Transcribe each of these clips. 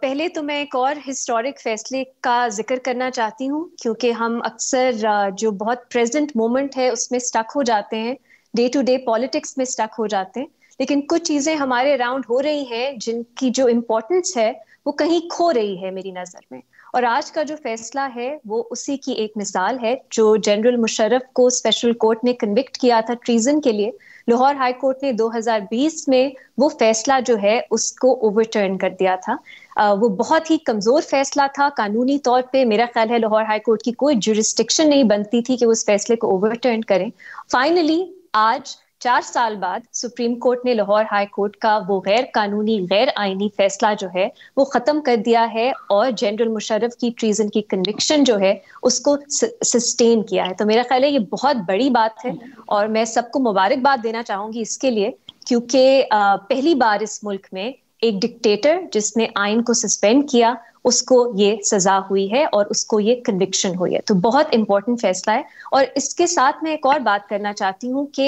پہلے تو میں ایک اور ہسٹورک فیصلے کا ذکر کرنا چاہتی ہوں، کیونکہ ہم اکثر جو بہت پریزنٹ مومنٹ ہے اس میں سٹک ہو جاتے ہیں، ڈے ٹو ڈے پالیٹکس میں سٹک ہو جاتے ہیں، لیکن کچھ چیزیں ہمارے اراؤنڈ ہو رہی ہیں جن کی جو امپورٹنس ہے وہ کہیں کھو رہی ہے میری نظر میں. اور آج کا جو فیصلہ ہے وہ اسی کی ایک مثال ہے. جو جنرل مشرف کو اسپیشل کورٹ نے کنوکٹ کیا تھا ٹریزن کے لیے، لاہور ہائی کورٹ نے 2020 میں وہ فیصلہ جو ہے اس کو اوور ٹرن کر دیا تھا. وہ بہت ہی کمزور فیصلہ تھا قانونی طور پہ. میرا خیال ہے لاہور ہائی کورٹ کی کوئی جورسڈکشن نہیں بنتی تھی کہ وہ اس فیصلے کو اوور ٹرن کریں. فائنلی آج 4 سال بعد سپریم کورٹ نے لاہور ہائی کورٹ کا وہ غیر قانونی غیر آئینی فیصلہ جو ہے وہ ختم کر دیا ہے، اور جنرل مشرف کی ٹریزن کی کنوکشن جو ہے اس کو سسٹین کیا ہے. تو میرا خیال ہے یہ بہت بڑی بات ہے، اور میں سب کو مبارکباد دینا چاہوں گی اس کے لیے، کیونکہ پہلی بار اس ملک میں ایک ڈکٹیٹر جس نے آئین کو سسپینڈ کیا اس کو یہ سزا ہوئی ہے اور اس کو یہ کنوکشن ہوئی ہے. تو بہت امپورٹنٹ فیصلہ ہے. اور اس کے ساتھ میں ایک اور بات کرنا چاہتی ہوں کہ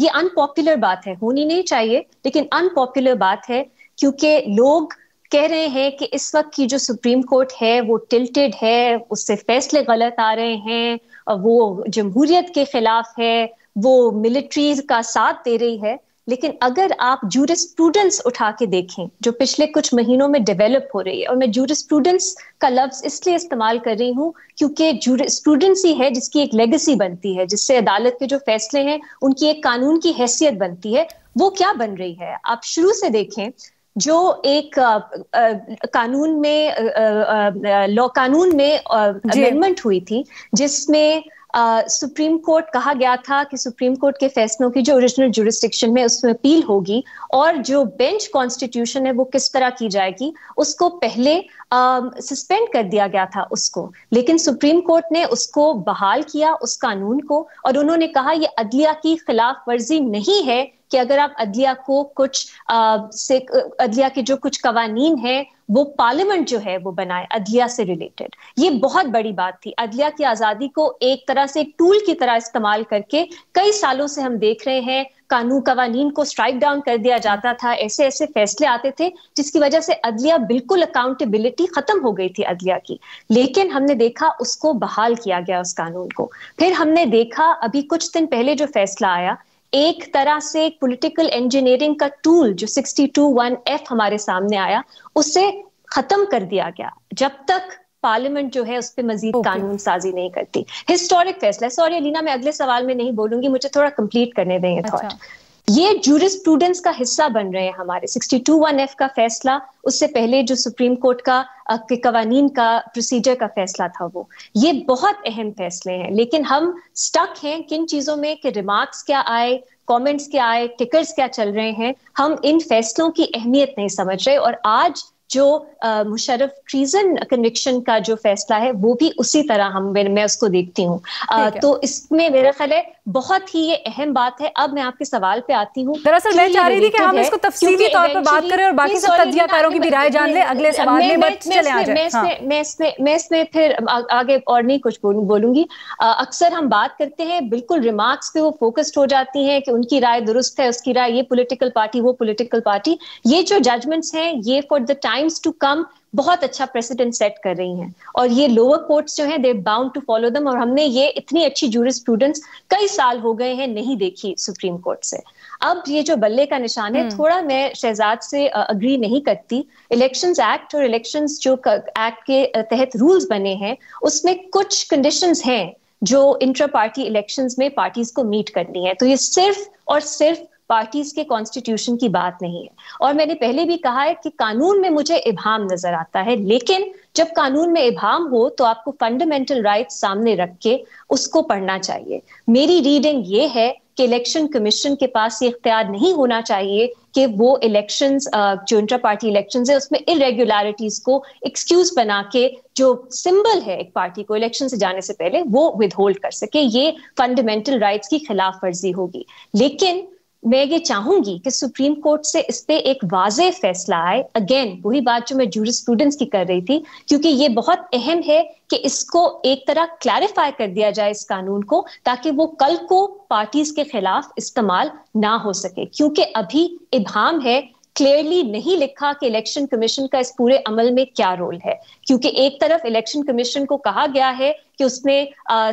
یہ ان پاپولر بات ہے، ہونی نہیں چاہیے لیکن ان پاپولر بات ہے، کیونکہ لوگ کہہ رہے ہیں کہ اس وقت کی جو سپریم کورٹ ہے وہ ٹلٹڈ ہے، اس سے فیصلے غلط آ رہے ہیں، وہ جمہوریت کے خلاف ہے، وہ ملٹری کا ساتھ دے رہی ہے. لیکن اگر آپ جورسپروڈنس اٹھا کے دیکھیں جو پچھلے کچھ مہینوں میں ڈیولپ ہو رہی ہے، اور میں جورسپروڈنس کا لفظ اس لیے استعمال کر رہی ہوں کیونکہ جورسپروڈنس ہی ہے جس کی ایک لیگیسی بنتی ہے، جس سے عدالت کے جو فیصلے ہیں ان کی ایک قانون کی حیثیت بنتی ہے. وہ کیا بن رہی ہے؟ آپ شروع سے دیکھیں، جو ایک قانون میں امینڈمنٹ ہوئی تھی جس میں سپریم کورٹ کہا گیا تھا کہ سپریم کورٹ کے فیصلوں کی جو اوریجنل جورسڈکشن میں اس میں اپیل ہوگی، اور جو بینچ کانسٹیٹیوشن ہے وہ کس طرح کی جائے گی، اس کو پہلے سسپینڈ کر دیا گیا تھا اس کو. لیکن سپریم کورٹ نے اس کو بحال کیا اس قانون کو، اور انہوں نے کہا یہ عدلیہ کی خلاف ورزی نہیں ہے کہ اگر آپ عدلیہ کو عدلیہ کے جو کچھ قوانین ہیں وہ پارلیمنٹ جو ہے وہ بنائے عدلیہ سے ریلیٹڈ. یہ بہت بڑی بات تھی. عدلیہ کی آزادی کو ایک طرح سے ایک ٹول کی طرح استعمال کر کے کئی سالوں سے ہم دیکھ رہے ہیں قوانین کو اسٹرائک ڈاؤن کر دیا جاتا تھا، ایسے ایسے فیصلے آتے تھے جس کی وجہ سے عدلیہ بالکل اکاؤنٹیبلٹی ختم ہو گئی تھی عدلیہ کی. لیکن ہم نے دیکھا اس کو بحال کیا گیا اس قانون کو. پھر ہم نے دیکھا ابھی کچھ دن پہلے جو فیصلہ آیا، ایک طرح سے پولیٹیکل انجینئرنگ کا ٹول جو 62(1)(f) ہمارے سامنے آیا، اسے ختم کر دیا گیا جب تک پارلیمنٹ جو ہے اس پہ مزید قانون سازی نہیں کرتی. ہسٹورک فیصلہ ہے. سوری الینا، میں اگلے سوال میں نہیں بولوں گی، مجھے تھوڑا کمپلیٹ کرنے دیں یہ تھاٹ. یہ جورسپروڈنس کا حصہ بن رہے ہیں ہمارے 62(1)(f) کا فیصلہ، اس سے پہلے جو سپریم کورٹ کا قوانین کا پروسیجر کا فیصلہ تھا یہ بہت اہم فیصلے ہیں. لیکن ہم سٹک ہیں کن چیزوں میں کہ ریمارکس کیا آئے، کامنٹس کیا آئے، ٹکرز کیا چل رہے ہیں، ہم ان فیصلوں کی اہمیت نہیں سمجھ رہے. اور آج جو مشرف ٹریزن کنوکشن کا جو فیصلہ ہے وہ بھی اسی طرح میں اس کو دیکھتی ہوں. تو اس میں میرا خیال ہے بہت ہی یہ اہم بات ہے. اب میں آپ کے سوال پہ آتی ہوں. دراصل میں چاہ رہی تھی کہ ہم اس کو تفصیلی طور پر بات کریں اور باقی سب تجزیہ کاروں کی بھی رائے جان لیں اگلے سوال میں. میں اس میں پھر آگے اور نہیں کچھ بولوں گی. اکثر ہم بات کرتے ہیں بالکل ریمارکس پہ وہ فوکسڈ ہو جاتی ہیں کہ ان کی رائے درست ہے، اس کی رائے یہ پولیٹیکل پارٹی وہ پولیٹیکل پارٹی. یہ جو ججمنٹس ہیں یہ for the times to come بہت اچھا پریسیڈنٹ سیٹ کر رہی ہیں، اور یہ لوور کورٹس جو ہیں دے باؤنڈ ٹو فالو دم. اور ہم نے یہ اتنی اچھی جورسپروڈنس کئی سال ہو گئے ہیں نہیں دیکھی سپریم کورٹ سے. اب یہ جو بلے کا نشان ہے، تھوڑا میں شہزاد سے اگری نہیں کرتی. الیکشنز ایکٹ اور الیکشنز جو ایکٹ کے تحت رولز بنے ہیں اس میں کچھ کنڈیشنز ہیں جو انٹرا پارٹی الیکشنز میں پارٹیز کو میٹ کرنی ہے. تو یہ صرف اور صرف پارٹیز کے کانسٹیٹیوشن کی بات نہیں ہے. اور میں نے پہلے بھی کہا ہے کہ قانون میں مجھے ابہام نظر آتا ہے، لیکن جب قانون میں ابہام ہو تو آپ کو فنڈامنٹل رائٹس سامنے رکھ کے اس کو پڑھنا چاہیے. میری ریڈنگ یہ ہے کہ الیکشن کمیشن کے پاس یہ اختیار نہیں ہونا چاہیے کہ وہ الیکشنز جو انٹرا پارٹی الیکشنز ہے اس میں irregularities کو ایکسکیوز بنا کے جو سمبل ہے ایک پارٹی کو الیکشن سے جانے سے پہلے وہ ود ہولڈ کر سکے. یہ فنڈامنٹل رائٹس کی خلاف ورزی ہوگی. لیکن میں یہ چاہوں گی کہ سپریم کورٹ سے اس پہ ایک واضح فیصلہ آئے. اگین وہی بات جو میں جورسپروڈنس کی کر رہی تھی، کیونکہ یہ بہت اہم ہے کہ اس کو ایک طرح کلیریفائی کر دیا جائے اس قانون کو، تاکہ وہ کل کو پارٹیز کے خلاف استعمال نہ ہو سکے. کیونکہ ابھی ابہام ہے، کلیئرلی نہیں لکھا کہ الیکشن کمیشن کا اس پورے عمل میں کیا رول ہے، کیونکہ ایک طرف الیکشن کمیشن کو کہا گیا ہے کہ اس میں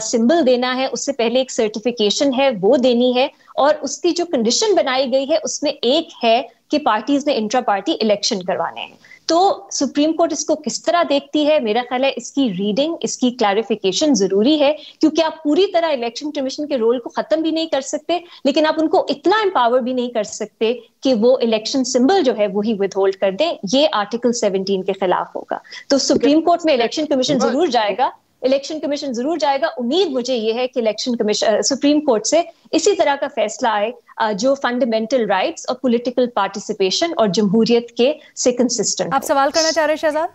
سمبل دینا ہے، اس سے پہلے ایک سرٹیفکیشن ہے وہ دینی ہے، اور اس کی جو کنڈیشن بنائی گئی ہے اس میں ایک ہے کہ پارٹیز نے انٹرا پارٹی الیکشن کروانے ہیں. تو سپریم کورٹ اس کو کس طرح دیکھتی ہے؟ میرا خیال ہے اس کی ریڈنگ، اس کی کلیریفیکیشن ضروری ہے، کیونکہ آپ پوری طرح الیکشن کمیشن کے رول کو ختم بھی نہیں کر سکتے، لیکن آپ ان کو اتنا امپاور بھی نہیں کر سکتے کہ وہ الیکشن سمبل جو ہے وہی ود ہولڈ کر دیں. یہ آرٹیکل 17 کے خلاف ہوگا. تو سپریم کورٹ میں الیکشن کمیشن ضرور جائے گا، امید مجھے یہ ہے کہ الیکشن کمیشن سپریم کورٹ سے اسی طرح کا فیصلہ آئے جو فنڈامنٹل رائٹس اور پولیٹیکل پارٹیسپیشن اور جمہوریت کے سے کنسسٹنٹ. آپ سوال کرنا چاہ رہے ہیں شہزاد؟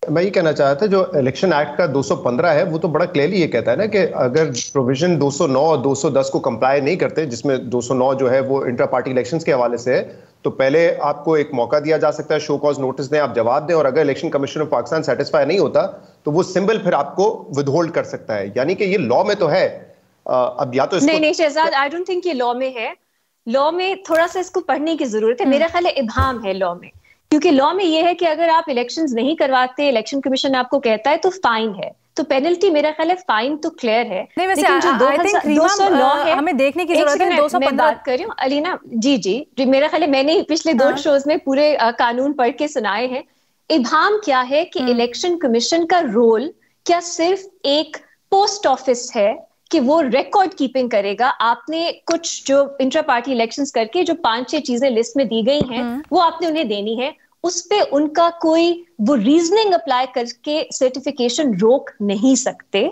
میں یہ کہنا چاہتا تھا جو الیکشن ایکٹ کا 215 ہے وہ تو بڑا کلیئرلی یہ کہتا ہے نا کہ اگر پروویژن 209 اور 210 کو کمپلائی نہیں کرتے، جس میں 209 جو ہے وہ انٹرا پارٹی الیکشنز کے حوالے سے ہے، تو پہلے آپ کو ایک موقع دیا جا سکتا ہے، شو کاز نوٹس دیں، آپ جواب دیں، اور اگر election commission of Pakistan satisfy نہیں ہوتا تو وہ سمبل پھر آپ کو ود ہولڈ کر سکتا ہے. یعنی کہ یہ لا میں تو ہے. اب یا تو نہیں شہزاد، آئی ڈونٹ تھنک یہ لا میں ہے. لا میں تھوڑا سا اس کو پڑھنے کی ضرورت ہے. میرا خیال ہے ابہام ہے لا میں، کیونکہ لا میں یہ ہے کہ اگر آپ الیکشنز نہیں کرواتے، الیکشن کمیشن آپ کو کہتا ہے تو فائن ہے، تو پینلٹی میرا خیال ہے فائن تو کلیئر ہے. لیکن جو 200 لا ہے ہمیں دیکھنے کی ضرورت ہے. 215 میں بات کر رہی ہوں علینا، جی میرا خیال ہے میں نے پچھلے 2 شوز میں پورے قانون پڑھ کے سنائے ہیں. ابہام کیا ہے کہ الیکشن کمیشن کا رول کیا صرف ایک پوسٹ آفس ہے کہ وہ ریکارڈ کیپنگ کرے گا؟ آپ نے کچھ جو انٹرا پارٹی الیکشنز کر کے جو 5-6 چیزیں لسٹ میں دی گئی ہیں وہ آپ نے انہیں دینی ہے، اس پہ ان کا کوئی وہ ریزننگ اپلائی کر کے سرٹیفکیشن روک نہیں سکتے.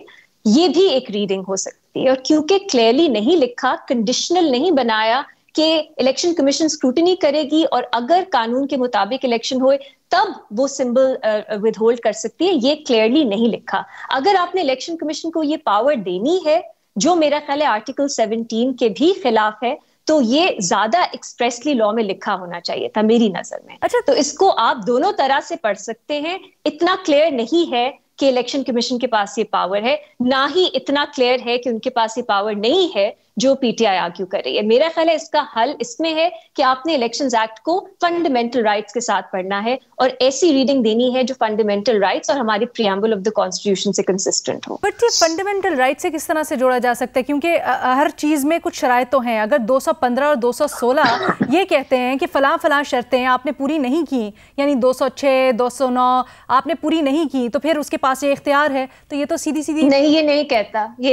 یہ بھی ایک ریڈنگ ہو سکتی ہے. اور کیونکہ کلیئرلی نہیں لکھا، کنڈیشنل نہیں بنایا کہ الیکشن کمیشن اسکروٹنی کرے گی اور اگر قانون کے مطابق الیکشن ہوئے تب وہ سمبل ود ہولڈ کر سکتی ہے، یہ کلیئرلی نہیں لکھا. اگر آپ نے الیکشن کمیشن کو یہ پاور دینی ہے جو میرا خیال ہے آرٹیکل 17 کے بھی خلاف ہے، تو یہ زیادہ ایکسپریسلی لا میں لکھا ہونا چاہیے تھا میری نظر میں. اچھا، تو اس کو آپ دونوں طرح سے پڑھ سکتے ہیں. اتنا کلیئر نہیں ہے کہ الیکشن کمیشن کے پاس یہ پاور ہے، نہ ہی اتنا کلیئر ہے کہ ان کے پاس یہ پاور نہیں ہے جو پی ٹی آئی آرگیو کر رہی ہے. میرا خیال ہے اس کا حل اس میں ہے کہ آپ نے الیکشنز ایکٹ کو فنڈامنٹل رائٹس کے ساتھ پڑھنا ہے اور ایسی ریڈنگ دینی ہے جو فنڈامنٹل رائٹس اور ہماری پریامبل آف دی کانسٹیٹیوشن سے کنسسٹنٹ ہو. بٹ یہ فنڈامنٹل رائٹ سے کس طرح سے جوڑا جا سکتا ہے؟ کیونکہ ہر چیز میں کچھ شرائط تو ہیں. اگر 215 اور 216 یہ کہتے ہیں کہ فلاں شرطیں آپ نے پوری نہیں کی، یعنی 206 209 آپ نے پوری نہیں کی، تو پھر اس کے پاس یہ اختیار ہے. تو یہ تو سیدھی نہیں، یہ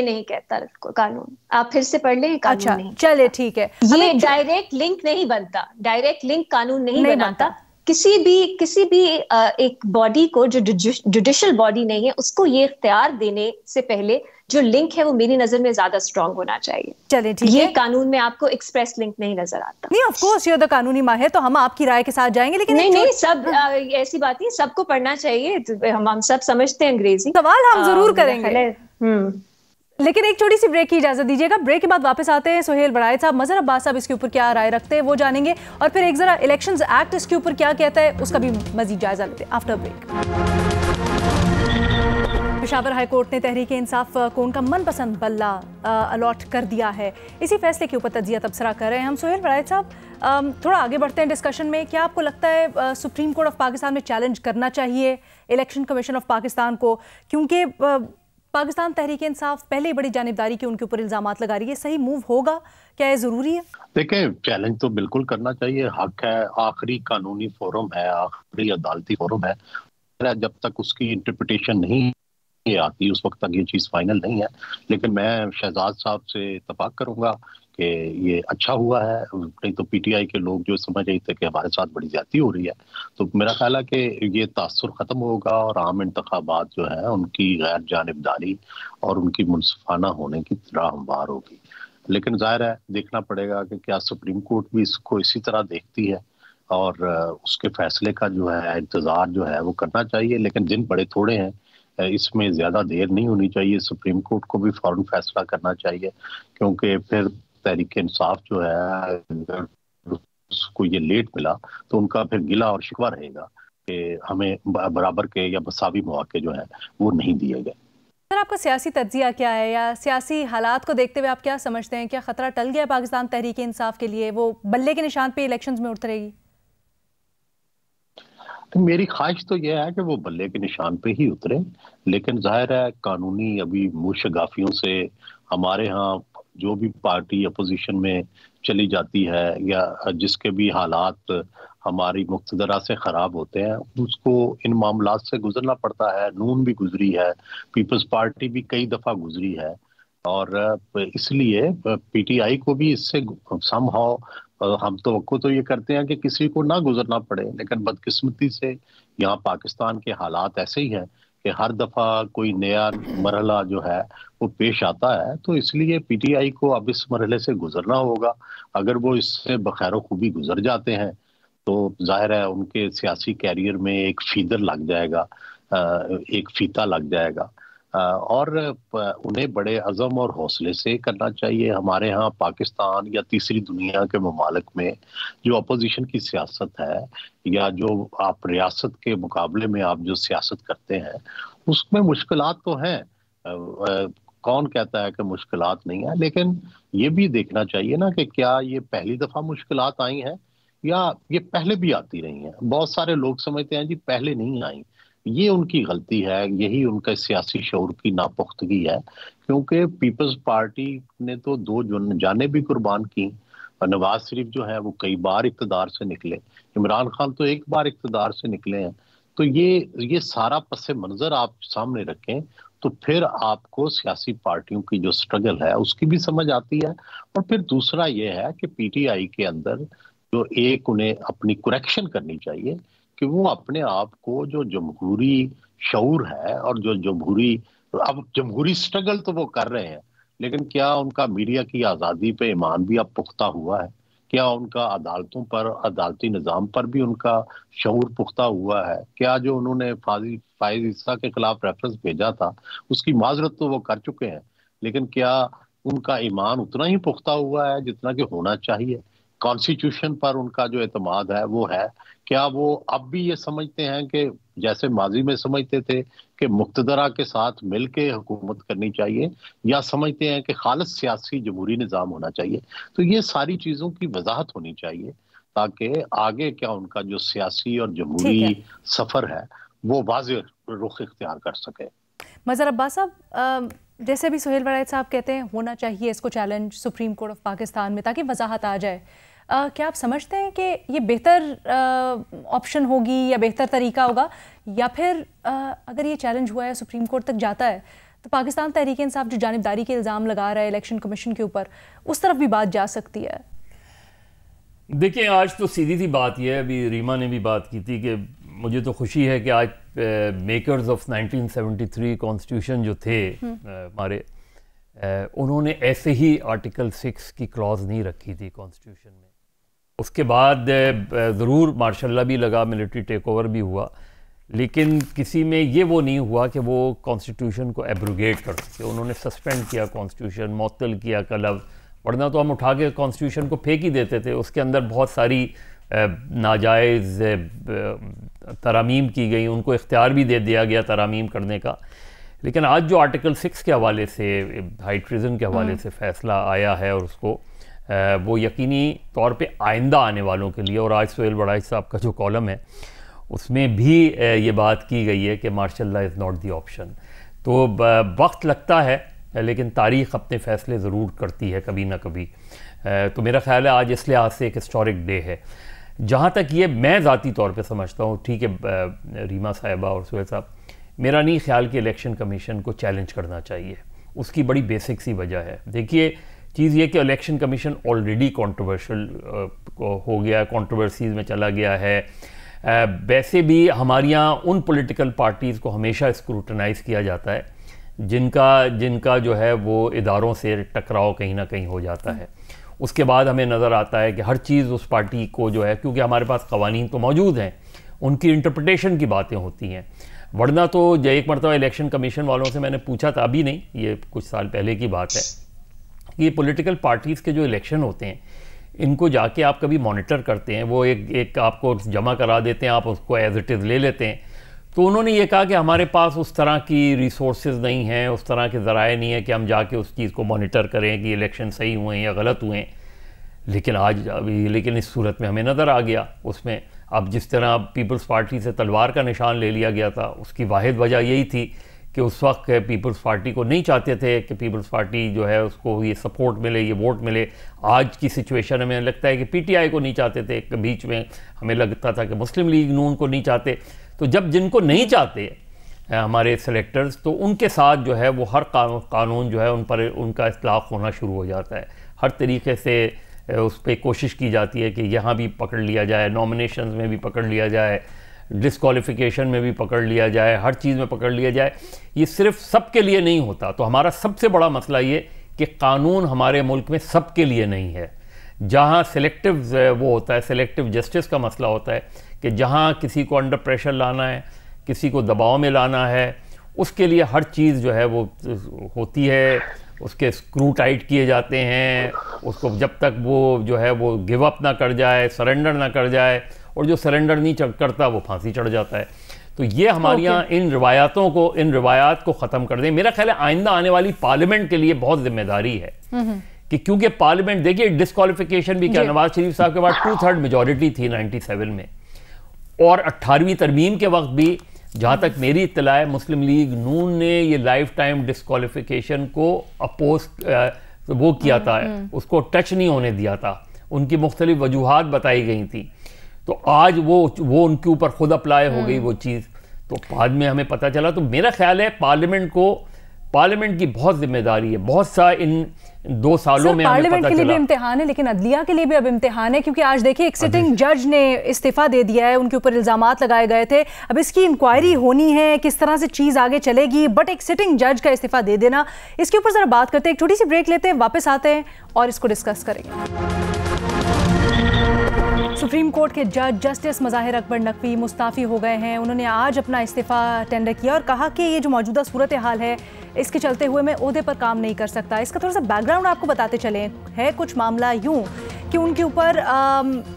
نہیں کہتا قانون. آپ پھر سے پڑھ لیں. اچھا چلے ٹھیک ہے. یہ ڈائریکٹ لنک نہیں بنتا، ڈائریکٹ لنک قانون نہیں بناتا. کسی بھی ایک باڈی کو جو جوڈیشل باڈی نہیں ہے اس کو یہ اختیار دینے سے پہلے جو لنک ہے وہ میری نظر میں زیادہ اسٹرانگ ہونا چاہیے. چلے ٹھیک ہے. یہ قانون میں آپ کو ایکسپریس لنک نہیں نظر آتا. نہیں، آف کورس یہ تو قانونی ماہر، تو ہم آپ کی رائے کے ساتھ جائیں گے، لیکن نہیں سب ایسی بات نہیں، سب کو پڑھنا چاہیے. ہم سب سمجھتے ہیں انگریزی. سوال ہم ضرور کریں گے، لیکن ایک چھوٹی سی بریک کی اجازت دیجیے گا. بریک کے بعد واپس آتے ہیں. سہیل بڑائچ صاحب، مظہر عباس صاحب اس کے اوپر کیا رائے رکھتے ہیں وہ جانیں گے، اور پھر ایک ذرا الیکشنز ایکٹ اس کے اوپر کیا کہتا ہے اس کا بھی مزید جائزہ لیتے ہیں after break. Peshawar high court نے تحریک انصاف کو ان کا من پسند بلہ الاٹ کر دیا ہے. اسی فیصلے کے اوپر تجزیہ تبصرہ کر رہے ہیں ہم. سہیل بڑائچ صاحب، تھوڑا آگے بڑھتے ہیں ڈسکشن میں. کیا آپ کو لگتا ہے سپریم کورٹ آف پاکستان میں چیلنج کرنا چاہیے الیکشن کمیشن آف پاکستان کو؟ کیونکہ پاکستان تحریک انصاف پہلے ہی بڑی جانبداری کے ان کے اوپر الزامات لگا رہی ہے. صحیح موو ہوگا کیا؟ یہ ضروری ہے؟ دیکھیں، چیلنج تو بالکل کرنا چاہیے، حق ہے. آخری قانونی فورم ہے، آخری عدالتی فورم ہے. جب تک اس کی انٹرپریٹیشن نہیں آتی اس وقت تک یہ چیز فائنل نہیں ہے. لیکن میں شہزاد صاحب سے اتفاق کروں گا کہ یہ اچھا ہوا ہے. نہیں تو پی ٹی آئی کے لوگ جو سمجھ رہے تھے کہ ہمارے ساتھ بڑی زیادتی ہو رہی ہے، تو میرا خیال ہے کہ یہ تاثر ختم ہوگا اور عام انتخابات جو ہیں ان کی غیر جانبداری اور ان کی منصفانہ ہونے کی راہ ہموار ہوگی. لیکن ظاہر ہے دیکھنا پڑے گا کہ کیا سپریم کورٹ بھی اس کو اسی طرح دیکھتی ہے، اور اس کے فیصلے کا جو ہے انتظار جو ہے وہ کرنا چاہیے. لیکن دن بڑے تھوڑے ہیں، اس میں زیادہ دیر نہیں ہونی چاہیے. سپریم کورٹ کو بھی فوراً فیصلہ کرنا چاہیے، کیونکہ پھر تحریک انصاف جو ہے اگر اس کو یہ لیٹ ملا تو ان کا پھر گلہ اور شکوہ رہے گا کہ ہمیں برابر کے یا مساوی مواقع جو ہیں وہ نہیں دیے گئے. سر، آپ کا سیاسی تجزیہ کیا ہے، یا سیاسی حالات کو دیکھتے ہوئے آپ کیا سمجھتے ہیں؟ کیا خطرہ ٹل گیا پاکستان تحریک انصاف کے لیے؟ وہ بلے کے نشان پہ الیکشنز میں اترے گی؟ تو میری خواہش تو یہ ہے کہ وہ بلے کے نشان پہ ہی اترے، لیکن ظاہر ہے قانونی ابھی موشگافیوں سے ہمارے ہاں جو بھی پارٹی اپوزیشن میں چلی جاتی ہے یا جس کے بھی حالات ہماری مقتدرہ سے خراب ہوتے ہیں، اس کو ان معاملات سے گزرنا پڑتا ہے۔ نون بھی گزری ہے، پیپلز پارٹی بھی کئی دفعہ گزری ہے، اور اس لیے پی ٹی آئی کو بھی اس سے سم ہاؤ ہم توقع تو یہ کرتے ہیں کہ کسی کو نہ گزرنا پڑے، لیکن بدقسمتی سے یہاں پاکستان کے حالات ایسے ہی ہیں کہ ہر دفعہ کوئی نیا مرحلہ جو ہے وہ پیش آتا ہے، تو اس لیے پی ٹی آئی کو اب اس مرحلے سے گزرنا ہوگا۔ اگر وہ اس سے بخیر و خوبی گزر جاتے ہیں تو ظاہر ہے ان کے سیاسی کیریئر میں ایک فیدر لگ جائے گا، ایک فیتا لگ جائے گا، اور انہیں بڑے عزم اور حوصلے سے کرنا چاہیے۔ ہمارے ہاں پاکستان یا تیسری دنیا کے ممالک میں جو اپوزیشن کی سیاست ہے یا جو آپ ریاست کے مقابلے میں آپ جو سیاست کرتے ہیں اس میں مشکلات تو ہیں، کون کہتا ہے کہ مشکلات نہیں ہیں، لیکن یہ بھی دیکھنا چاہیے نا کہ کیا یہ پہلی دفعہ مشکلات آئی ہیں یا یہ پہلے بھی آتی رہی ہیں۔ بہت سارے لوگ سمجھتے ہیں جی پہلے نہیں آئیں، یہ ان کی غلطی ہے، یہی ان کا سیاسی شعور کی ناپختگی ہے، کیونکہ پیپلز پارٹی نے تو 2 جانیں بھی قربان کی، اور نواز شریف جو ہے وہ کئی بار اقتدار سے نکلے، عمران خان تو ایک بار اقتدار سے نکلے ہیں، تو یہ سارا پس منظر آپ سامنے رکھیں تو پھر آپ کو سیاسی پارٹیوں کی جو سٹرگل ہے اس کی بھی سمجھ آتی ہے۔ اور پھر دوسرا یہ ہے کہ پی ٹی آئی کے اندر جو ایک انہیں اپنی کریکشن کرنی چاہیے کہ وہ اپنے آپ کو جو جمہوری شعور ہے اور جو جمہوری سٹرگل تو وہ کر رہے ہیں، لیکن کیا ان کا میڈیا کی آزادی پہ ایمان بھی اب پختہ ہوا ہے؟ کیا ان کا عدالتوں پر، عدالتی نظام پر بھی ان کا شعور پختہ ہوا ہے؟ کیا جو انہوں نے فائز عیسیٰ کے خلاف ریفرنس بھیجا تھا اس کی معذرت تو وہ کر چکے ہیں، لیکن کیا ان کا ایمان اتنا ہی پختہ ہوا ہے جتنا کہ ہونا چاہیے؟ کانسٹیٹیوشن پر ان کا جو اعتماد ہے وہ ہے؟ کیا وہ اب بھی یہ سمجھتے ہیں کہ جیسے ماضی میں سمجھتے تھے کہ مقتدرہ کے ساتھ مل کے حکومت کرنی چاہیے، یا سمجھتے ہیں کہ خالص سیاسی جمہوری نظام ہونا چاہیے؟ تو یہ ساری چیزوں کی وضاحت ہونی چاہیے تاکہ آگے کیا ان کا جو سیاسی اور جمہوری سفر ہے وہ واضح رخ اختیار کر سکے۔ مظہر عباس صاحب، جیسے بھی سہیل ولائد صاحب کہتے ہیں ہونا چاہیے اس کو challenge supreme court of Pakistan میں تاکہ وضاحت آ جائے، کیا آپ سمجھتے ہیں کہ یہ بہتر آپشن ہوگی یا بہتر طریقہ ہوگا، یا پھر اگر یہ چیلنج ہوا ہے سپریم کورٹ تک جاتا ہے تو پاکستان تحریک انصاف جو جانبداری کے الزام لگا رہا ہے الیکشن کمیشن کے اوپر، اس طرف بھی بات جا سکتی ہے؟ دیکھیں آج تو سیدھی سی بات یہ ہے، ابھی ریما نے بھی بات کی تھی کہ مجھے تو خوشی ہے کہ آج میکرز آف 1973 کانسٹیٹیوشن جو تھے ہمارے، انہوں نے ایسے ہی آرٹیکل 6 کی کلاز نہیں رکھی تھی کانسٹیٹیوشن میں۔ اس کے بعد ضرور مارشل لا بھی لگا، ملٹری ٹیک اوور بھی ہوا، لیکن کسی میں یہ وہ نہیں ہوا کہ وہ کانسٹیٹیوشن کو ایبروگیٹ کر سکے۔ انہوں نے سسپینڈ کیا کانسٹیٹیوشن، معطل کیا کا لفظ، ورنہ تو ہم اٹھا کے کانسٹیٹیوشن کو پھینک ہی دیتے تھے۔ اس کے اندر بہت ساری ناجائز ترامیم کی گئی، ان کو اختیار بھی دے دیا گیا ترامیم کرنے کا۔ لیکن آج جو آرٹیکل 6 کے حوالے سے، ہائی ٹریزن کے حوالے سے فیصلہ آیا ہے، اور اس کو وہ یقینی طور پہ آئندہ آنے والوں کے لیے، اور آج سہیل وڑائچ صاحب کا جو کالم ہے اس میں بھی یہ بات کی گئی ہے کہ martial law is not the option. تو وقت لگتا ہے لیکن تاریخ اپنے فیصلے ضرور کرتی ہے کبھی نہ کبھی۔ تو میرا خیال ہے آج اس لحاظ سے ایک ہسٹورک ڈے ہے۔ جہاں تک یہ میں ذاتی طور پہ سمجھتا ہوں، ٹھیک ہے ریما صاحبہ اور سہیل صاحب، میرا نہیں خیال کہ الیکشن کمیشن کو چیلنج کرنا چاہیے۔ اس کی بڑی بیسک سی وجہ ہے، دیکھیے چیز یہ کہ الیکشن کمیشن آلریڈی کنٹروورشل ہو گیا ہے، کنٹروورسیز میں چلا گیا ہے۔ ویسے بھی ہمارے یہاں ان پولیٹیکل پارٹیز کو ہمیشہ اسکروٹنائز کیا جاتا ہے جن کا جو ہے وہ اداروں سے ٹکراؤ کہیں نہ کہیں ہو جاتا ہے۔ اس کے بعد ہمیں نظر آتا ہے کہ ہر چیز اس پارٹی کو جو ہے، کیونکہ ہمارے پاس قوانین تو موجود ہیں، ان کی انٹرپریٹیشن کی باتیں ہوتی ہیں۔ ورنہ تو ایک مرتبہ الیکشن کمیشن والوں سے میں نے پوچھا تھا، ابھی نہیں، یہ کچھ سال پہلے کی بات ہے، کہ یہ پولیٹیکل پارٹیز کے جو الیکشن ہوتے ہیں ان کو جا کے آپ کبھی مانیٹر کرتے ہیں؟ وہ ایک آپ کو جمع کرا دیتے ہیں، آپ اس کو ایز اٹ از لے لیتے ہیں۔ تو انہوں نے یہ کہا کہ ہمارے پاس اس طرح کی ریسورسز نہیں ہیں، اس طرح کے ذرائع نہیں ہیں کہ ہم جا کے اس چیز کو مانیٹر کریں کہ الیکشن صحیح ہوئے ہیں یا غلط ہوئے ہیں۔ لیکن لیکن اس صورت میں ہمیں نظر آ گیا اس میں. اب جس طرح پیپلز پارٹی سے تلوار کا نشان لے لیا گیا تھا، اس کی واحد وجہ یہی تھی کہ اس وقت پیپلز پارٹی کو نہیں چاہتے تھے کہ پیپلز پارٹی جو ہے اس کو یہ سپورٹ ملے، یہ ووٹ ملے. آج کی سچویشن ہمیں لگتا ہے کہ پی ٹی آئی کو نہیں چاہتے تھے، بیچ میں ہمیں لگتا تھا کہ مسلم لیگ نون کو نہیں چاہتے. تو جب جن کو نہیں چاہتے ہمارے سلیکٹرز، تو ان کے ساتھ جو ہے وہ ہر قانون جو ہے ان پر ان کا اطلاق ہونا شروع ہو جاتا ہے. ہر طریقے سے اس پہ کوشش کی جاتی ہے کہ یہاں بھی پکڑ لیا جائے، نامینیشنز میں بھی پکڑ لیا جائے، ڈسکوالیفیکیشن میں بھی پکڑ لیا جائے، ہر چیز میں پکڑ لیا جائے. یہ صرف سب کے لیے نہیں ہوتا. تو ہمارا سب سے بڑا مسئلہ یہ کہ قانون ہمارے ملک میں سب کے لیے نہیں ہے. جہاں سلیکٹیو وہ ہوتا ہے، سلیکٹیو جسٹس کا مسئلہ ہوتا ہے کہ جہاں کسی کو انڈر پریشر لانا ہے، کسی کو دباؤ میں لانا ہے، اس کے لیے ہر چیز جو ہے وہ ہوتی ہے. اس کے اسکرو ٹائٹ کیے جاتے ہیں، اس کو جب تک وہ جو ہے وہ گیو اپ نہ کر جائے، سرنڈر نہ کر جائے، اور جو سرنڈر نہیں کرتا وہ پھانسی چڑھ جاتا ہے. تو یہ ہمارے یہاں ان روایات کو ختم کر دیں. میرا خیال ہے آئندہ آنے والی پارلیمنٹ کے لیے بہت ذمہ داری ہے کہ کیونکہ پارلیمنٹ دیکھیے ڈسکوالیفیکیشن بھی کیا، نواز شریف صاحب کے بعد 2/3 میجورٹی تھی 97 میں، اور 18ویں ترمیم کے وقت بھی جہاں تک میری اطلاع ہے مسلم لیگ نون نے یہ لائف ٹائم ڈسکوالیفیکیشن کو اپوز وہ کیا تھا، اس کو ٹچ نہیں ہونے دیا تھا. ان کی مختلف وجوہات بتائی گئی تھیں. تو آج وہ ان کے اوپر خود اپلائی ہو گئی وہ چیز، تو بعد میں ہمیں پتہ چلا. تو میرا خیال ہے پارلیمنٹ کی بہت ذمہ داری ہے. بہت سا ان 2 سالوں میں پارلیمنٹ کے لیے بھی امتحان ہے، لیکن عدلیہ کے لیے بھی اب امتحان ہے، کیونکہ آج دیکھیں ایک سٹنگ جج نے استعفیٰ دے دیا ہے. ان کے اوپر الزامات لگائے گئے تھے، اب اس کی انکوائری ہونی ہے، کس طرح سے چیز آگے چلے گی. بٹ ایک سٹنگ جج کا استعفیٰ دے دینا، اس کے اوپر ذرا بات کرتے ہیں. ایک چھوٹی سی بریک لیتے ہیں، واپس آتے ہیں اور اس کو ڈسکس کریں گے. سپریم کورٹ کے جج جسٹس مظاہر اکبر نقوی مستعفی ہو گئے ہیں. انہوں نے آج اپنا استعفیٰ ٹینڈر کیا اور کہا کہ یہ جو موجودہ صورتحال ہے اس کے چلتے ہوئے میں عہدے پر کام نہیں کر سکتا. اس کا تھوڑا سا بیک گراؤنڈ آپ کو بتاتے چلیں. ہے کچھ معاملہ یوں کہ ان کے اوپر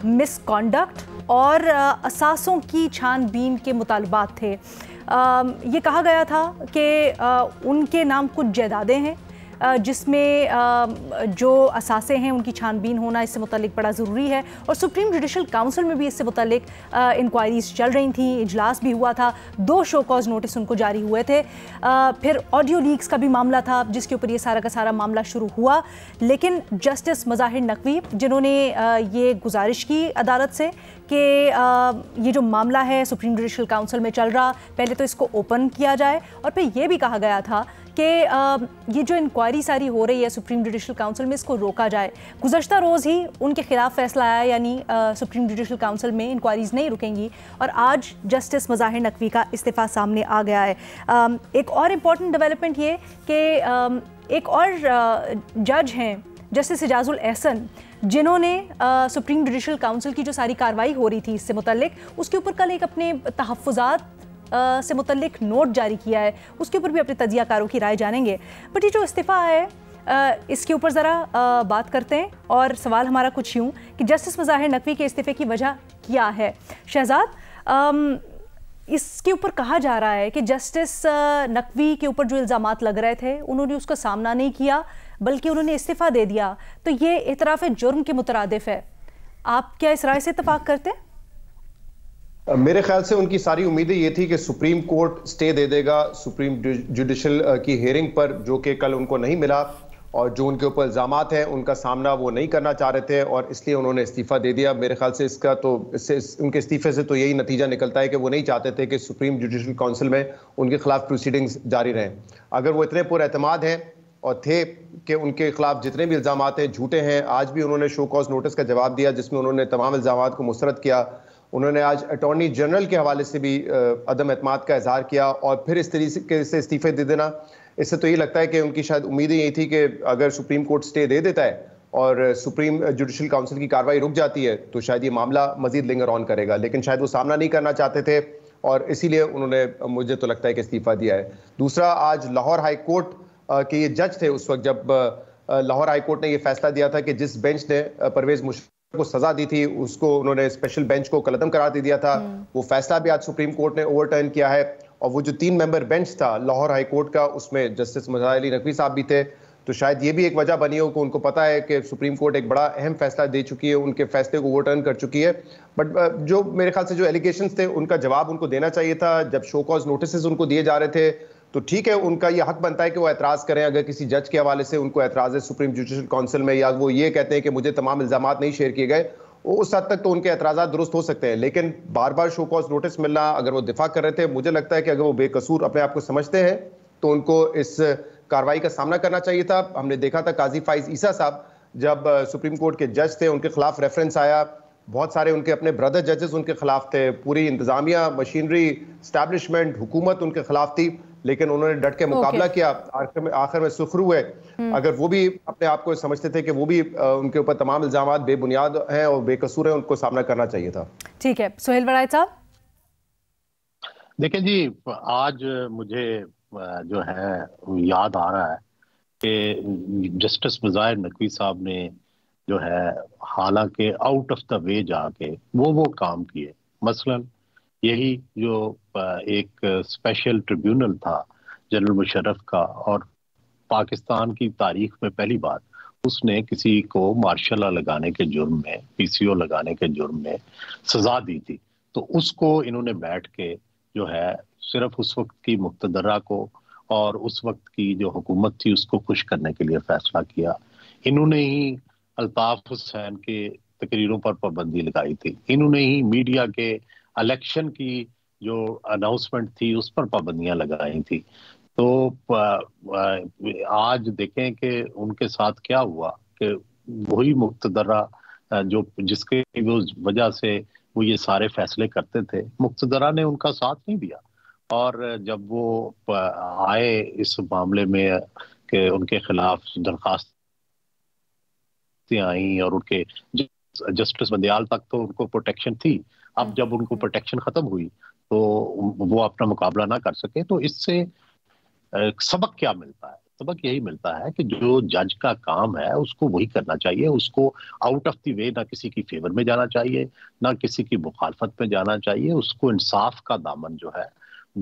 مس کانڈکٹ اور اثاثوں کی چھان بین کے مطالبات تھے. یہ کہا گیا تھا کہ ان کے نام کچھ جائیدادیں ہیں جس میں جو اثاثے ہیں ان کی چھان بین ہونا اس سے متعلق بڑا ضروری ہے. اور سپریم جوڈیشل کاؤنسل میں بھی اس سے متعلق انکوائریز چل رہی تھیں، اجلاس بھی ہوا تھا، 2 شو کاز نوٹس ان کو جاری ہوئے تھے. پھر آڈیو لیکس کا بھی معاملہ تھا جس کے اوپر یہ سارا کا سارا معاملہ شروع ہوا. لیکن جسٹس مظاہر نقوی جنہوں نے یہ گزارش کی عدالت سے کہ یہ جو معاملہ ہے سپریم جوڈیشل کاؤنسل میں چل رہا، پہلے تو اس کو اوپن کیا جائے، اور پھر یہ بھی کہا گیا تھا کہ یہ جو انکوائری ساری ہو رہی ہے سپریم جوڈیشل کاؤنسل میں اس کو روکا جائے. گزشتہ روز ہی ان کے خلاف فیصلہ آیا، یعنی سپریم جوڈیشل کاؤنسل میں انکوائریز نہیں رکیں گی، اور آج جسٹس مظاہر نقوی کا استعفیٰ سامنے آ گیا ہے. ایک اور امپورٹنٹ ڈیولپمنٹ یہ کہ ایک اور جج ہیں جسٹس اعجاز الاحسن، جنہوں نے سپریم جوڈیشل کاؤنسل کی جو ساری کارروائی ہو رہی تھی اس سے متعلق، اس کے اوپر کل ایک اپنے تحفظات سے متعلق نوٹ جاری کیا ہے. اس کے اوپر بھی اپنے تجزیہ کاروں کی رائے جانیں گے. بٹ یہ جو استعفیٰ ہے اس کے اوپر ذرا بات کرتے ہیں، اور سوال ہمارا کچھ یوں کہ جسٹس مظاہر نقوی کے استعفے کی وجہ کیا ہے. شہزاد، اس کے اوپر کہا جا رہا ہے کہ جسٹس نقوی کے اوپر جو الزامات لگ رہے تھے انہوں نے اس کا سامنا نہیں کیا بلکہ انہوں نے استعفیٰ دے دیا، تو یہ اعتراف جرم کے مترادف ہے. آپ کیا اس رائے سے اتفاق کرتے ہیں؟ میرے خیال سے ان کی ساری امیدیں یہ تھی کہ سپریم کورٹ سٹے دے دے گا سپریم جوڈیشل کی ہیئرنگ پر، جو کہ کل ان کو نہیں ملا، اور جو ان کے اوپر الزامات ہیں ان کا سامنا وہ نہیں کرنا چاہ رہے تھے، اور اس لیے انہوں نے استعفیٰ دے دیا. میرے خیال سے ان کے استعفے سے تو یہی نتیجہ نکلتا ہے کہ وہ نہیں چاہتے تھے کہ سپریم جوڈیشل کونسل میں ان کے خلاف پروسیڈنگز جاری رہیں. اگر وہ اتنے پر اعتماد ہیں اور تھے کہ ان کے خلاف جتنے بھی الزامات ہیں جھوٹے ہیں، آج بھی انہوں نے شو کاز نوٹس کا جواب دیا جس میں انہوں نے تمام الزامات کو مسترد کیا. انہوں نے آج اٹارنی جنرل کے حوالے سے بھی عدم اعتماد کا اظہار کیا، اور پھر اس طریقے سے استعفے دے دینا، اس سے تو یہ لگتا ہے کہ ان کی شاید امیدیں یہی تھی کہ اگر سپریم کورٹ سٹے دے دیتا ہے اور سپریم جوڈیشل کاؤنسل کی کارروائی رک جاتی ہے تو شاید یہ معاملہ مزید لنگر آن کرے گا. لیکن شاید وہ سامنا نہیں کرنا چاہتے تھے، اور اسی لیے انہوں نے مجھے تو لگتا ہے کہ استعفیٰ دیا ہے. دوسرا، آج لاہور ہائی کورٹ کے یہ جج تھے اس وقت جب لاہور ہائی کورٹ نے یہ فیصلہ دیا تھا کہ جس بینچ نے پرویز مشرف کو سزا دی تھی اس کو انہوں نے اسپیشل بینچ کو کالعدم قرار دے دیا تھا. وہ فیصلہ بھی آج سپریم کورٹ نے اوور ٹرن کیا ہے، اور وہ جو 3 ممبر بینچ تھا لاہور ہائی کورٹ کا، اس میں جسٹس مظاہر علی نقوی صاحب بھی تھے، تو شاید یہ بھی ایک وجہ بنی ہو کہ ان کو پتا ہے کہ سپریم کورٹ ایک بڑا اہم فیصلہ دے چکی ہے, ان کے فیصلے کو اوور ٹرن کر چکی ہے. بٹ جو میرے خیال سے جو ایلیگیشنز تھے ان کا جواب ان کو دینا چاہیے تھا. جب شو کاز نوٹسز ان کو دیے جا رہے تھے تو ٹھیک ہے, ان کا یہ حق بنتا ہے کہ وہ اعتراض کریں. اگر کسی جج کے حوالے سے ان کو اعتراض ہے سپریم جوڈیشل کونسل میں, یا وہ یہ کہتے ہیں کہ مجھے تمام الزامات نہیں شیئر کیے گئے, اس حد تک تو ان کے اعتراضات درست ہو سکتے ہیں. لیکن بار بار شو کاز نوٹس ملنا, اگر وہ دفاع کر رہے تھے, مجھے لگتا ہے کہ اگر وہ بے قصور اپنے آپ کو سمجھتے ہیں تو ان کو اس کاروائی کا سامنا کرنا چاہیے تھا. ہم نے دیکھا تھا قاضی فائز عیسیٰ صاحب جب سپریم کورٹ کے جج تھے, ان کے خلاف ریفرنس آیا, بہت سارے ان کے اپنے بردر ججز ان کے خلاف تھے, پوری انتظامیہ, مشینری, اسٹیبلشمنٹ, حکومت ان کے خلاف تھی, لیکن انہوں نے ڈٹ کے مقابلہ کیا, آخر میں سرخرو ہوئے. اگر وہ بھی اپنے آپ کو سمجھتے تھے کہ وہ بھی ان کے اوپر تمام الزامات بے بنیاد ہیں اور بے قصور ہیں, ان کو سامنا کرنا چاہیے تھا. ٹھیک ہے, سہیل وڑائچ صاحب. دیکھیں جی, آج مجھے جو ہے یاد آ رہا ہے کہ جسٹس مظاہر نقوی صاحب نے جو ہے حالانکہ آؤٹ آف دا وے جا کے وہ کام کیے. مثلا یہی جو ایک اسپیشل ٹریبیونل تھا جنرل مشرف کا, اور پاکستان کی تاریخ میں پہلی بار اس نے کسی کو مارشل لا لگانے کے جرم میں, پی سی او لگانے کے جرم میں سزا دی تھی. تو اس کو انہوں نے بیٹھ کے جو ہے صرف اس وقت کی مقتدرہ کو اور اس وقت کی جو حکومت تھی اس کو خوش کرنے کے لیے فیصلہ کیا. انہوں نے ہی الطاف حسین کے تقریروں پر پابندی لگائی تھی, انہوں نے ہی میڈیا کے الیکشن کی جو اناؤنسمنٹ تھی اس پر پابندیاں لگائی تھی. تو آج دیکھیں کہ ان کے ساتھ کیا ہوا کہ وہی مقتدرہ جو جس کے وجہ سے وہ یہ سارے فیصلے کرتے تھے, مقتدرہ نے ان کا ساتھ نہیں دیا. اور جب وہ آئے اس معاملے میں کہ ان کے خلاف درخواستیں آئیں اور ان کے جسٹس بندیال تک تو ان کو پروٹیکشن تھی, اب جب ان کو پروٹیکشن ختم ہوئی تو وہ اپنا مقابلہ نہ کر سکے. تو اس سے سبق کیا ملتا ہے؟ سبق یہی ملتا ہے کہ جو جج کا کام ہے اس کو وہی کرنا چاہیے, اس کو آؤٹ آف دی وے نہ کسی کی فیور میں جانا چاہیے نہ کسی کی مخالفت میں جانا چاہیے. اس کو انصاف کا دامن جو ہے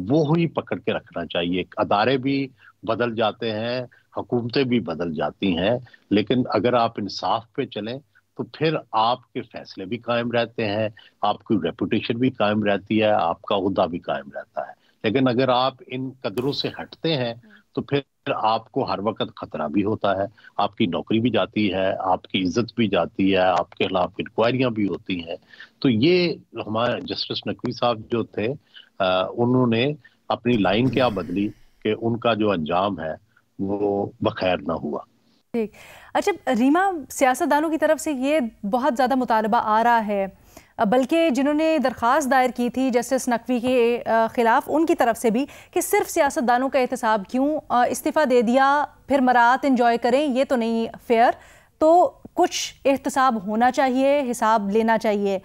وہ ہی پکڑ کے رکھنا چاہیے. ادارے بھی بدل جاتے ہیں, حکومتیں بھی بدل جاتی ہیں, لیکن اگر آپ انصاف پہ چلیں تو پھر آپ کے فیصلے بھی قائم رہتے ہیں, آپ کی ریپوٹیشن بھی قائم رہتی ہے, آپ کا عہدہ بھی قائم رہتا ہے. لیکن اگر آپ ان قدروں سے ہٹتے ہیں تو پھر آپ کو ہر وقت خطرہ بھی ہوتا ہے, آپ کی نوکری بھی جاتی ہے, آپ کی عزت بھی جاتی ہے, آپ کے خلاف انکوائریاں بھی ہوتی ہیں. تو یہ ہمارے جسٹس نقوی صاحب جو تھے انہوں نے اپنی لائن کیا بدلی کہ ان کا جو انجام ہے وہ بخیر نہ ہوا. ٹھیک. اچھا ریما, سیاستدانوں کی طرف سے یہ بہت زیادہ مطالبہ آ رہا ہے, بلکہ جنہوں نے درخواست دائر کی تھی جسٹس نقوی کے خلاف ان کی طرف سے بھی, کہ صرف سیاستدانوں کا احتساب کیوں, استعفیٰ دے دیا پھر مراعات انجوائے کریں, یہ تو نہیں فیئر, تو کچھ احتساب ہونا چاہیے, حساب لینا چاہیے.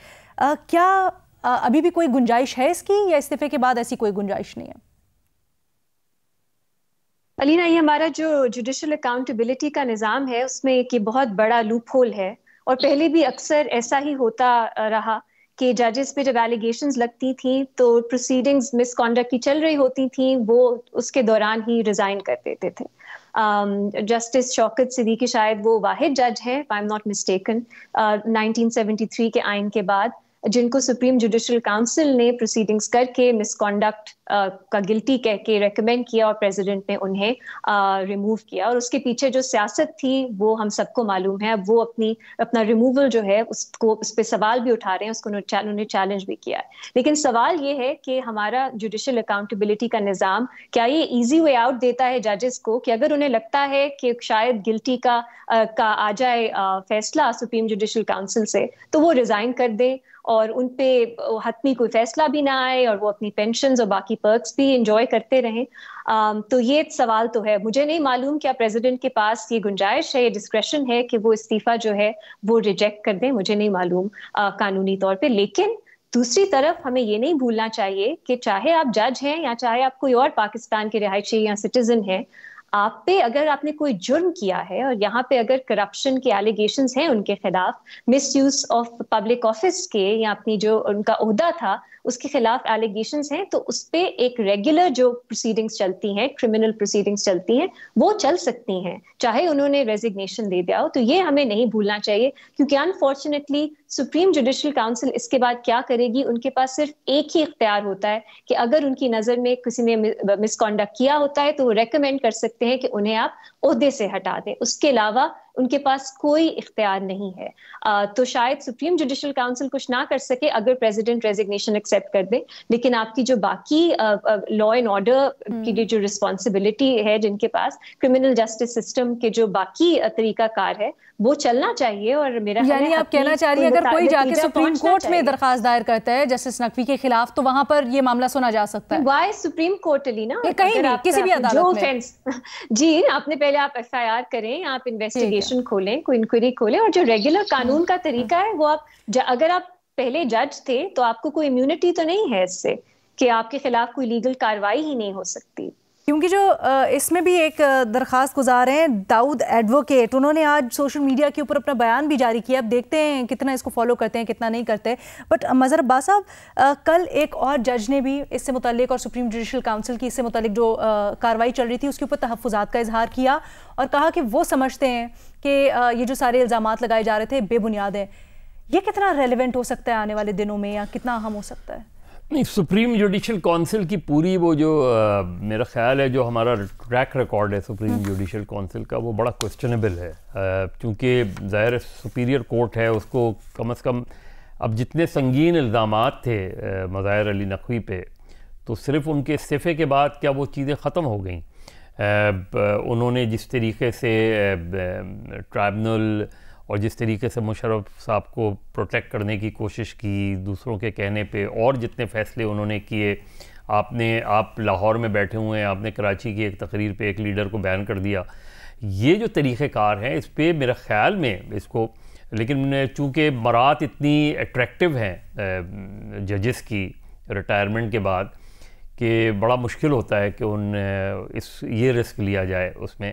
کیا ابھی بھی کوئی گنجائش ہے اس کی, یا استعفے کے بعد ایسی کوئی گنجائش نہیں ہے؟ علینا, یہ ہمارا جو جوڈیشل اکاؤنٹیبلٹی کا نظام ہے اس میں ایک بہت بڑا لوپ ہول ہے, اور پہلے بھی اکثر ایسا ہی ہوتا رہا کہ ججز پہ جب ایلیگیشنز لگتی تھیں تو پروسیڈنگز مس کانڈکٹ کی چل رہی ہوتی تھیں, وہ اس کے دوران ہی ریزائن کر دیتے تھے. جسٹس شوکت صدیقی شاید وہ واحد جج ہیں, if I'm not mistaken, 1973 کے آئین کے بعد جن کو سپریم جوڈیشل کاؤنسل نے پروسیڈنگز کر کے مس کانڈکٹ کا گلٹی کہہ کے ریکمینڈ کیا, اور پریزیڈنٹ نے انہیں ریموو کیا. اور اس کے پیچھے جو سیاست تھی وہ ہم سب کو معلوم ہے. وہ اپنا ریموول جو ہے اس پہ سوال بھی اٹھا رہے ہیں, اس کو انہوں نے چیلنج بھی کیا ہے. لیکن سوال یہ ہے کہ ہمارا جوڈیشل اکاؤنٹیبلٹی کا نظام کیا یہ ایزی وے آؤٹ دیتا ہے ججز کو, کہ اگر انہیں لگتا ہے کہ شاید گلٹی کا آ جائے فیصلہ سپریم جوڈیشل کاؤنسل سے تو وہ ریزائن کر دیں اور ان پہ حتمی کوئی فیصلہ بھی نہ آئے اور وہ اپنی پینشنز اور باقی پرکس بھی انجوائے کرتے رہیں. تو یہ سوال تو ہے. مجھے نہیں معلوم کیا پریزیڈنٹ کے پاس یہ گنجائش ہے, یہ ڈسکریشن ہے کہ وہ استعفیٰ جو ہے وہ ریجیکٹ کر دیں, مجھے نہیں معلوم قانونی طور پہ. لیکن دوسری طرف ہمیں یہ نہیں بھولنا چاہیے کہ چاہے آپ جج ہیں یا چاہے آپ کوئی اور پاکستان کے رہائشی یا سٹیزن ہیں, آپ پہ اگر آپ نے کوئی جرم کیا ہے اور یہاں پہ اگر کرپشن کے ایلیگیشنز ہیں ان کے خلاف, مس یوز آف پبلک آفس کے, یا اپنی جو ان کا عہدہ تھا اس کے خلاف ایلیگیشنز ہیں تو اس پہ ایک ریگولر جو پروسیڈنگز چلتی ہیں، کرمنل پروسیڈنگز چلتی ہیں، وہ چل سکتی ہیں چاہے انہوں نے ریزگنیشن دے دیا ہو. تو یہ ہمیں نہیں بھولنا چاہیے، کیونکہ انفارچونیٹلی سپریم جوڈیشل کاؤنسل اس کے بعد کیا کرے گی، ان کے پاس صرف ایک ہی اختیار ہوتا ہے کہ اگر ان کی نظر میں کسی نے مس کانڈکٹ کیا ہوتا ہے تو وہ ریکمینڈ کر سکتے ہیں کہ انہیں آپ عہدے سے ہٹا دیں. اس کے علاوہ ان کے پاس کوئی اختیار نہیں ہے. تو شاید سپریم جوڈیشل کاؤنسل کچھ نہ کر سکے اگر پریزیڈنٹ ریزگنیشن ایکسیپٹ کر دے، لیکن آپ کی جو باقی لا اینڈ آرڈر کی جو رسپانسبلٹی ہے، جن کے پاس کرمنل جسٹس سسٹم کے جو باقی طریقہ کار ہے، وہ چلنا چاہیے. اور میرا یعنی آپ کہنا چاہ رہی ہیں اگر کوئی جا کے سپریم کورٹ میں درخواست دائر کرتا ہے جسٹس نقوی کے خلاف تو وہاں پر یہ معاملہ سنا جا سکتا ہے. وائی سپریم کورٹ علینا، کہیں بھی کسی بھی عدالت میں. جی آپ نے پہلے آپ ایف آئی آر کریں، آپ انویسٹیگیشن کھولیں، کوئی انکوائری کھولیں، اور جو ریگولر قانون کا طریقہ ہے وہ آپ اگر آپ پہلے جج تھے تو آپ کو کوئی امیونٹی تو نہیں ہے اس سے کہ آپ کے خلاف کوئی لیگل کاروائی ہی نہیں ہو سکتی. کیونکہ جو اس میں بھی ایک درخواست گزار ہیں داؤد ایڈوکیٹ، انہوں نے آج سوشل میڈیا کے اوپر اپنا بیان بھی جاری کیا. اب دیکھتے ہیں کتنا اس کو فالو کرتے ہیں کتنا نہیں کرتے. بٹ مظہر عباس صاحب، کل ایک اور جج نے بھی اس سے متعلق اور سپریم جوڈیشل کاؤنسل کی اس سے متعلق جو کاروائی چل رہی تھی اس کے اوپر تحفظات کا اظہار کیا اور کہا کہ وہ سمجھتے ہیں کہ یہ جو سارے الزامات لگائے جا رہے تھے بے بنیاد ہیں. یہ کتنا ریلیونٹ ہو سکتا ہے آنے والے دنوں میں، یا کتنا اہم ہو سکتا ہے؟ نہیں، سپریم جوڈیشل کونسل کی پوری وہ جو میرا خیال ہے جو ہمارا ٹریک ریکارڈ ہے سپریم جوڈیشل کونسل کا، وہ بڑا کوسچنیبل ہے. چونکہ ظاہر سپیریئر کورٹ ہے، اس کو کم از کم اب جتنے سنگین الزامات تھے مظاہر علی نقوی پہ، تو صرف ان کے استعفے کے بعد کیا وہ چیزیں ختم ہو گئیں؟ انہوں نے جس طریقے سے ٹرائبنل اور جس طریقے سے مشرف صاحب کو پروٹیکٹ کرنے کی کوشش کی دوسروں کے کہنے پہ، اور جتنے فیصلے انہوں نے کیے، آپ لاہور میں بیٹھے ہوئے ہیں، آپ نے کراچی کی ایک تقریر پہ ایک لیڈر کو بیان کر دیا. یہ جو طریقہ کار ہیں اس پہ میرا خیال میں اس کو، لیکن چونکہ مرات اتنی اٹریکٹیو ہیں ججز کی ریٹائرمنٹ کے بعد کہ بڑا مشکل ہوتا ہے کہ یہ رسک لیا جائے اس میں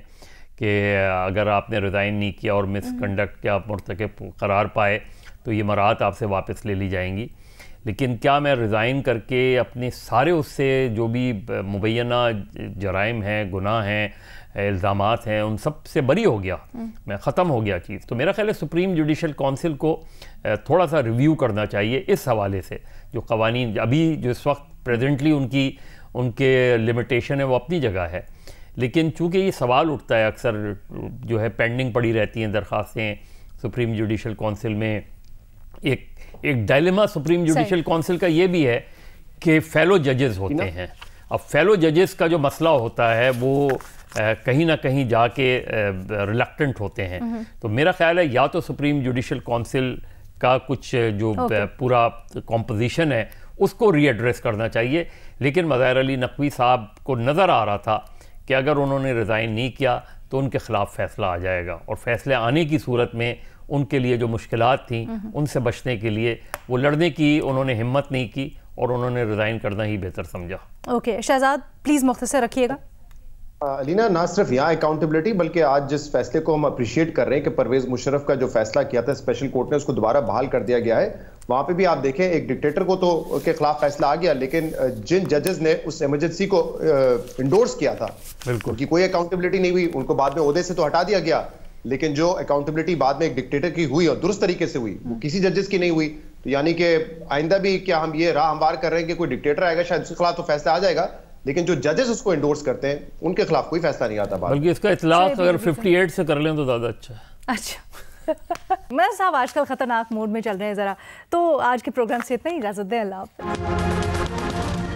کہ اگر آپ نے ریزائن نہیں کیا اور مس کنڈکٹ کے آپ مرتکب قرار پائے تو یہ مرات آپ سے واپس لے لی جائیں گی. لیکن کیا میں ریزائن کر کے اپنے سارے اس سے جو بھی مبینہ جرائم ہیں، گناہ ہیں، الزامات ہیں، ان سب سے بری ہو گیا، میں ختم ہو گیا چیز؟ تو میرا خیال ہے سپریم جوڈیشل کونسل کو تھوڑا سا ریویو کرنا چاہیے اس حوالے سے. جو قوانین ابھی جو اس وقت پریزنٹلی ان کے لمیٹیشن ہے وہ اپنی جگہ ہے، لیکن چونکہ یہ سوال اٹھتا ہے اکثر جو ہے پینڈنگ پڑی رہتی ہیں درخواستیں سپریم جوڈیشل کونسل میں. ایک ڈائلیما سپریم جوڈیشل کونسل کا یہ بھی ہے کہ فیلو ججز ہوتے ہیں. اب فیلو ججز کا جو مسئلہ ہوتا ہے وہ کہیں نہ کہیں جا کے ریلکٹنٹ ہوتے ہیں. تو میرا خیال ہے یا تو سپریم جوڈیشل کونسل کا کچھ جو پورا کمپوزیشن ہے اس کو ری ایڈریس کرنا چاہیے. لیکن مظاہر علی نقوی صاحب کو نظر آ رہا تھا کہ اگر انہوں نے ریزائن نہیں کیا تو ان کے خلاف فیصلہ آ جائے گا، اور فیصلے آنے کی صورت میں ان کے لیے جو مشکلات تھیں ان سے بچنے کے لیے وہ لڑنے کی انہوں نے ہمت نہیں کی اور انہوں نے ریزائن کرنا ہی بہتر سمجھا. اوکے شہزاد پلیز مختصر رکھیے گا. علینا، نہ صرف یہاں اکاؤنٹیبلٹی بلکہ آج جس فیصلے کو ہم اپریشیٹ کر رہے ہیں کہ پرویز مشرف کا جو فیصلہ کیا تھا اسپیشل کورٹ نے اس کو دوبارہ بحال کر دیا گیا ہے، وہاں پہ بھی آپ دیکھیں ایک ڈکٹیٹر کو تو کے خلاف فیصلہ آ گیا، لیکن جن ججز نے اس ایمرجنسی کو انڈورس کیا تھا بالکل کی کوئی اکاؤنٹیبلٹی نہیں ہوئی، ان کو بعد میں عہدے سے تو ہٹا دیا گیا، لیکن جو اکاؤنٹیبلٹی بعد میں ایک ڈکٹیٹر کی ہوئی اور درست طریقے سے ہوئی وہ کسی ججز کی نہیں ہوئی. تو یعنی کہ آئندہ بھی کیا ہم یہ راہ ہموار کر رہے ہیں کہ کوئی ڈکٹیٹر آئے گا شاید اس کے خلاف تو فیصلہ آ جائے گا، لیکن جو ججز اس کو انڈورس کرتے ہیں ان کے خلاف کوئی فیصلہ نہیں آتا. بلکہ اس کا اطلاق اگر 58 سے کر لیں تو زیادہ اچھا ہے. اچھا میں صاحب آج کل خطرناک موڈ میں چل رہے ہیں ذرا، تو آج کے پروگرام سے اتنا ہی، اجازت دیں، اللہ حافظ.